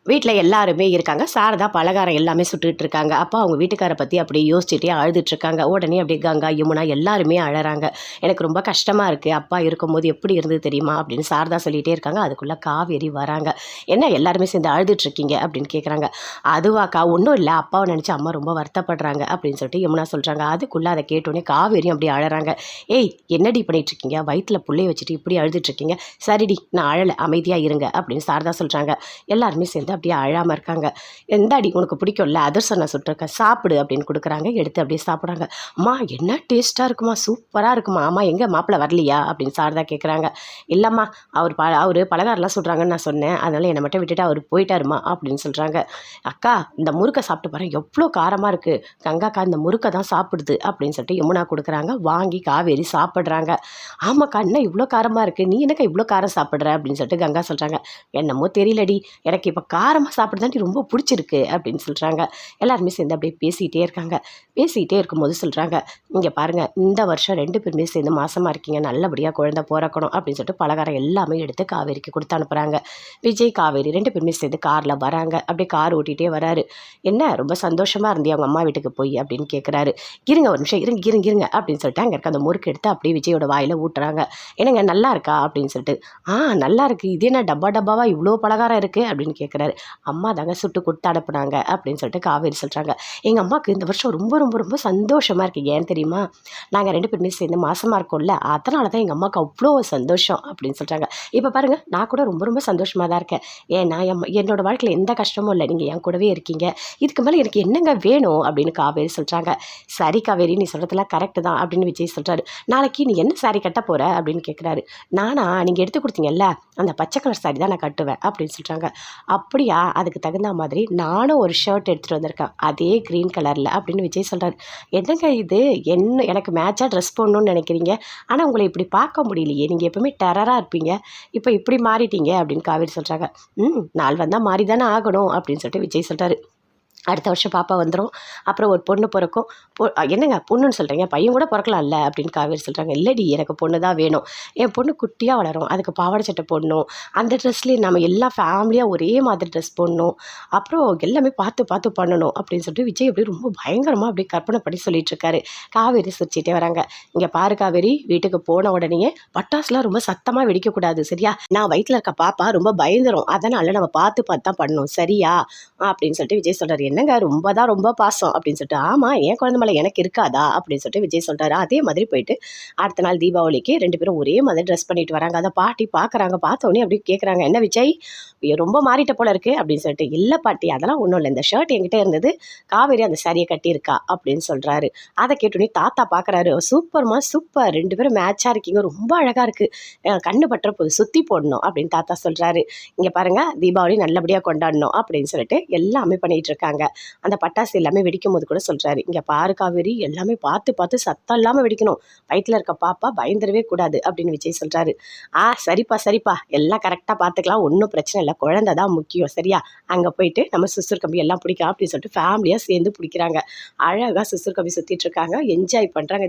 வீட்ல எல்லாருமே இருக்காங்க. சாரதா பலகாரம் எல்லாமே சுட்டுட்டு இருக்காங்க. அப்போ அவங்க வீட்டுக்கார பத்தி அப்படியே யோசிச்சுட்டே அழுதுட்டு இருக்காங்க. உடனே அப்படியே கங்கா, யமுனா எல்லாருமே அழறாங்க. "எனக்கு ரொம்ப கஷ்டமா இருக்கு. அப்பா இருக்கும்போது எப்படி இருந்தது தெரியுமா?" அப்படின்னு சாரதா சொல்லிட்டே இருக்காங்க. அதுக்குள்ள காவேரி வராங்க. "என்ன எல்லாருமே சேர்ந்து அழுதுட்டு இருக்கீங்க?" அப்படின்னு கேட்குறாங்க. "அதுவாக்கா ஒன்றும் இல்லை. அப்பாவை நினச்சி அம்மா ரொம்ப வருத்தப்படுறாங்க" அப்படின்னு சொல்லிட்டு யமுனா சொல்றாங்க. அதுக்குள்ள அதை கேட்டோன்னே காவேரியும் அப்படியே அழறாங்க. "ஏய், என்னடி பண்ணிட்டு இருக்கீங்க? வயித்துல புள்ளைய வச்சுட்டு இப்படி அழுதுட்டு இருக்கீங்க. சரிடி, நான் அழலை, அமைதியா இருங்க" அப்படின்னு சாரதா சொல்றாங்க. எல்லாருமே சேர்ந்து அப்படியே அழாமல் இருக்காங்க. "எந்தாடி உனக்கு பிடிக்கும்ல, அதிரசம் நான் சுட்டிருக்கேன், சாப்பிடு" அப்படின்னு கொடுக்குறாங்க. எடுத்து அப்படியே சாப்பிட்றாங்க. "அம்மா, என்ன டேஸ்ட்டாக இருக்குமா, சூப்பராக இருக்குமா. அம்மா, எங்கே மாப்பிள்ளை வரலையா?" அப்படின்னு சாரதா கேட்குறாங்க. "இல்லைம்மா, அவர் பலகாரம்லாம் சுடுறாங்கன்னு நான் சொன்னேன், அதனால் என்னை மட்டும் விட்டுட்டு அவர் போயிட்டாருமா" அப்படின்னு சொல்கிறாங்க. "அக்கா, இந்த முறுக்கை சாப்பிட்டு பாரு, எவ்வளோ காரமாக இருக்குது. கங்காக்கா இந்த முறுக்கை தான் சாப்பிடுது" அப்படின்னு சொல்லிட்டு யமுனா கொடுக்குறாங்க. வாங்கி காவேரி சாப்பிட்றாங்க. "ஆமாக்கா, என்ன இவ்வளோ காரமாக இருக்குது, நீ என்னக்கா இவ்வளோ காரம் சாப்பிட்ற" அப்படின்னு சொல்லிட்டு கங்கா சொல்கிறாங்க. "என்னமோ தெரியலடி, எனக்கு இப்போ காரமாக சாப்பிட்றதாண்டி ரொம்ப பிடிச்சிருக்கு" அப்படின்னு சொல்கிறாங்க. எல்லாருமே சேர்ந்து அப்படியே பேசிகிட்டே இருக்காங்க. பேசிகிட்டே இருக்கும்போது சொல்கிறாங்க, "இங்கே பாருங்கள், இந்த வருஷம் 2 பேருமே சேர்ந்து மாசமாக இருக்கீங்க, நல்லபடியாக குழந்தை பிறக்கணும்" அப்படின்னு சொல்லிட்டு பலகாரம் எல்லாமே எடுத்து காவேரிக்கு கொடுத்து அனுப்புகிறாங்க. விஜய், காவேரி 2 பேருமே சேர்ந்து காரில் வராங்க. அப்படியே கார் ஓட்டிகிட்டே வராரு. "என்ன ரொம்ப சந்தோஷமாக இருந்தியா அவங்க அம்மா வீட்டுக்கு போய்?" அப்படின்னு கேட்குறாரு. "இருங்க ஒரு நிமிஷம், இருங்க இருங்க இருங்க" அப்படின்னு சொல்லிட்டு அங்கே இருக்க அந்த முறுக்கு எடுத்து அப்படியே விஜயோட வாயில் ஊட்டுறாங்க. "என்னங்க நல்லா இருக்கா?" அப்படின்னு சொல்லிட்டு. நல்லா இருக்குது. இது என்ன டப்பா டப்பாவாக இவ்வளோ பலகாரம் இருக்குது?" அப்படின்னு கேட்குறாரு. "அம்மா தாங்க சுட்டு கொடுத்து அனுப்புனாங்க" அப்படின்னு சொல்லிட்டு காவேரி சொல்கிறாங்க. "எங்கள் அம்மாவுக்கு இந்த வருஷம் ரொம்ப ரொம்ப ரொம்ப சந்தோஷமாக இருக்குது. ஏன் தெரியுமா? நாங்கள் 2 பேருமே சேர்ந்து மாசமாக இருக்கோம்ல, அதனால தான் எங்கள் அம்மாவுக்கு அவ்வளோ சந்தோஷம்" அப்படின்னு சொல்கிறாங்க. "இப்போ பாருங்கள், நான் கூட ரொம்ப ரொம்ப சந்தோஷமாக தான் இருக்கேன். ஏன்னா என்னோட வாழ்க்கையில் எந்த கஷ்டமும் இல்லை, நீங்கள் என் கூடவே இருக்கீங்க. இதுக்கு மேலே எனக்கு என்னங்க வேணும்?" அப்படின்னு காவேரி சொல்கிறாங்க. "சரி காவேரி, நீ சொல்கிறதுலாம் கரெக்டு தான்" அப்படின்னு விஜய் சொல்கிறாரு. "நாளைக்கு நீ என்ன சாரி கட்ட போகிற?" அப்படின்னு கேட்குறாரு. "நானா, நீங்கள் எடுத்து கொடுத்தீங்கல்ல, அந்த பச்சை கலர் சாரி தான் நான் கட்டுவேன்" அப்படின்னு சொல்கிறாங்க. "அப்படியா, அதுக்கு தகுந்த மாதிரி நானும் ஒரு ஷர்ட் எடுத்துகிட்டு வந்திருக்கேன், அதே க்ரீன் கலரில்" அப்படின்னு விஜய் சொல்கிறாரு. "என்னங்க இது, எனக்கு மேட்சாக ட்ரெஸ் போடணும்னு நினைக்கிறீங்க, ஆனால் உங்களை இப்படி பார்க்க முடியலையே, நீங்கள் எப்பவுமே டெரராக இருப்பீங்க, இப்போ இப்படி மாறிட்டீங்க" அப்படின்னு காவேரி சொல்கிறாங்க. நாள் வந்தால் மாறி தானே ஆகணும்" அப்படின்னு சொல்லிட்டு விஜய் சொல்கிறாரு. "அடுத்த வருஷம் பாப்பா வந்துடும், அப்புறம் ஒரு பொண்ணு பிறக்கும்." "என்னங்க பொண்ணுன்னு சொல்கிறீங்க, பையன் கூட பிறக்கலாம்ல" அப்படின்னு காவேரி சொல்கிறாங்க. "இல்லடி, எனக்கு பொண்ணு தான் வேணும். என் பொண்ணு குட்டியாக வளரும், அதுக்கு பாவாடை சட்டை போடணும், அந்த ட்ரெஸ்லேயே நம்ம எல்லாம் ஃபேமிலியாக ஒரே மாதிரி ட்ரெஸ் போடணும், அப்புறம் எல்லாமே பார்த்து பார்த்து பண்ணணும்" அப்படின்னு சொல்லிட்டு விஜய் அப்படியே ரொம்ப பயங்கரமாக அப்படியே கற்பனை பண்ணி சொல்லிட்டு இருக்காரு. காவேரி சிரிச்சிட்டே வராங்க. "இங்கே பாரு காவேரி, வீட்டுக்கு போன உடனேயே பட்டாசுலாம் ரொம்ப சத்தமாக வெடிக்கக்கூடாது, சரியா? நான் வயிற்றில் இருக்க பாப்பா ரொம்ப பயந்துரும், அதனால் நம்ம பார்த்து பார்த்து தான் பண்ணணும், சரியா?" அப்படின்னு சொல்லிட்டு விஜய் சொல்கிறாரு. "என்னங்க, ரொம்ப பாசம்" அப்படின்னு சொல்லிட்டு. "ஆமாம், என் குழந்தை மேலே எனக்கு இருக்காதா?" அப்படின்னு சொல்லிட்டு விஜய் சொல்கிறாரு. அதே மாதிரி போயிட்டு அடுத்த நாள் தீபாவளிக்கு 2 பேரும் ஒரே மாதிரி ட்ரெஸ் பண்ணிட்டு வராங்க. அதை பாட்டி பார்க்குறாங்க. பார்த்தோன்னே அப்படி கேட்குறாங்க, "என்ன விஜய், ரொம்ப மாறிட்ட போல இருக்கு" அப்படின்னு சொல்லிட்டு. "இல்லை பாட்டி, அதெல்லாம் ஒன்றும் இல்லை, இந்த ஷர்ட் என்கிட்ட இருந்தது, காவேரி அந்த சாரியை கட்டியிருக்கா" அப்படின்னு சொல்கிறாரு. அதை கேட்டோன்னே தாத்தா பார்க்குறாரு. "சூப்பர்மா, சூப்பர், 2 பேரும் மேட்சாக இருக்கீங்க, ரொம்ப அழகாக இருக்குது, கண்ணு பட்டுற போது, சுற்றி போடணும்" அப்படின்னு தாத்தா சொல்கிறாரு. "இங்கே பாருங்கள், தீபாவளி நல்லபடியாக கொண்டாடணும்" அப்படின்னு சொல்லிட்டு எல்லாமே பண்ணிகிட்டு இருக்காங்க. அந்த பட்டாசு எல்லாமே வெடிக்கும் போது கூட சொல்கிறாரு, "இங்கே பாரு காவேரி, எல்லாமே பார்த்து பார்த்து சத்தம் இல்லாமல் வெடிக்கணும், வயிற்றில் இருக்க பாப்பா பயந்துடவே கூடாது" அப்படின்னு விஜய் சொல்கிறாரு. சரிப்பா சரிப்பா, எல்லாம் கரெக்டாக பார்த்துக்கலாம், ஒன்றும் பிரச்சனை இல்லை, குழந்தை தான் முக்கியம், சரியா? அங்கே போயிட்டு நம்ம சுசுர் கம்பி எல்லாம் பிடிக்கலாம்" அப்படின்னு சொல்லிட்டு ஃபேமிலியாக சேர்ந்து பிடிக்கிறாங்க. அழகாக சுசுர் கம்பி சுற்றிட்டு இருக்காங்க, என்ஜாய் பண்ணுறாங்க.